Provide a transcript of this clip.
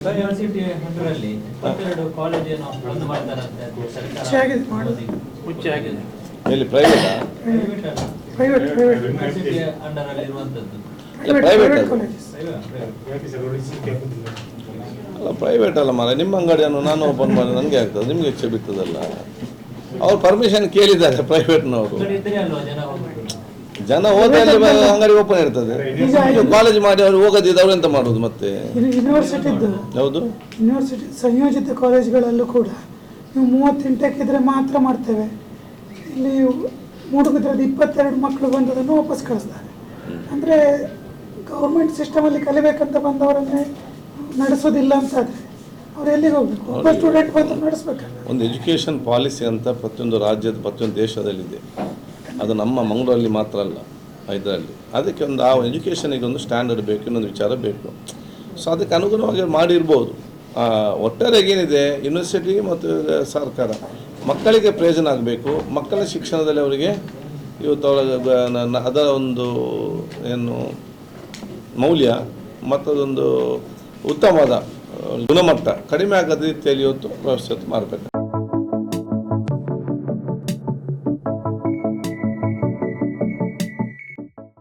University ಅಂಡರಲ್ಲಿ 22 ಕಾಲೇಜನ್ನು ಬಂದ್ ಮಾಡ್ತಾರಂತೆ ಸರ್ಕಾರ. ಎಲ್ಲಿ ಪ್ರೈವೇಟ್ ಯೂನಿವರ್ಸಿಟಿ ಅಂಡರ್ ಅಲ್ಲಿ ಇರುವಂತದ್ದು ಪ್ರೈವೇಟ್ ಅಲ್ಲ ಪ್ರೈವೇಟ್ ಅಲ್ಲ ಮಾರ. ನಿಮ್ಮ ಅಂಗಡಿಯನ್ನು ನಾನು ಓಪನ್ ಮಾಡಿ ನನಗೆ ಆಗ್ತದೆ, ನಿಮ್ಗೆ ಹೆಚ್ಚು ಬಿತ್ತದಲ್ಲ. ಅವ್ರು ಪರ್ಮಿಷನ್ ಕೇಳಿದ್ದಾರೆ ಪ್ರೈವೇಟ್ನವರು. ಜನ ಹೋದಲ್ಲಿ ಅಂಗಡಿ ಓಪನ್ ಇರ್ತದೆ. ಕಾಲೇಜ್ ಮಾಡಿ ಅವ್ರು ಹೋಗೋದಿದ್ದು ಅವ್ರು ಎಂತ ಮಾಡೋದು ಮತ್ತೆ? ಹೌದು, ಯೂನಿವರ್ಸಿಟಿ ಸಂಯೋಜಿತ ಕಾಲೇಜ್ಗಳಲ್ಲೂ ಕೂಡ ನೀವು 38 ಇದ್ರೆ ಮಾತ್ರ ಮಾಡ್ತೇವೆ. ಇಲ್ಲಿ ಮೂಡುಬಿದ್ರಲ್ಲಿ 22 ಮಕ್ಕಳು ಬಂದದನ್ನು ವಾಪಸ್ ಕಳಿಸ್ತಾರೆ. ಅಂದರೆ ಗೌರ್ಮೆಂಟ್ ಸಿಸ್ಟಮಲ್ಲಿ ಕಲಿಬೇಕಂತ ಬಂದವರನ್ನೇ ನಡೆಸೋದಿಲ್ಲ ಅಂತಾದರೆ ಅವ್ರು ಎಲ್ಲಿಗೆ ಹೋಗ್ಬೇಕು? ಒಬ್ಬ ಸ್ಟೂಡೆಂಟ್ ಬಂದು ನಡೆಸ್ಬೇಕಲ್ಲ. ಒಂದು ಎಜುಕೇಷನ್ ಪಾಲಿಸಿ ಅಂತ ಪ್ರತಿಯೊಂದು ರಾಜ್ಯದ ಪ್ರತಿಯೊಂದು ದೇಶದಲ್ಲಿದೆ. ಅದು ನಮ್ಮ ಮಂಗಳೂರಲ್ಲಿ ಮಾತ್ರ ಅಲ್ಲ, ಇದರಲ್ಲಿ. ಅದಕ್ಕೆ ಒಂದು ಆ ಎಜುಕೇಷನಿಗೆ ಒಂದು ಸ್ಟ್ಯಾಂಡರ್ಡ್ ಬೇಕು, ಇನ್ನೊಂದು ವಿಚಾರ ಬೇಕು. ಸೊ ಅದಕ್ಕೆ ಅನುಗುಣವಾಗಿ ಮಾಡಿರ್ಬೋದು. ಒಟ್ಟಾರೆಯಾಗಿ ಏನಿದೆ, ಯೂನಿವರ್ಸಿಟಿ ಮತ್ತು ಸರ್ಕಾರ ಮಕ್ಕಳಿಗೆ ಪ್ರಯೋಜನ ಆಗಬೇಕು. ಮಕ್ಕಳ ಶಿಕ್ಷಣದಲ್ಲಿ ಅವರಿಗೆ ಇವತ್ತು ಅದರ ಒಂದು ಏನು ಮೌಲ್ಯ ಮತ್ತು ಅದೊಂದು ಉತ್ತಮವಾದ ಗುಣಮಟ್ಟ ಕಡಿಮೆ ಆಗದ ರೀತಿಯಲ್ಲಿ ಇವತ್ತು ವ್ಯವಸ್ಥೆ ಮಾಡಬೇಕು.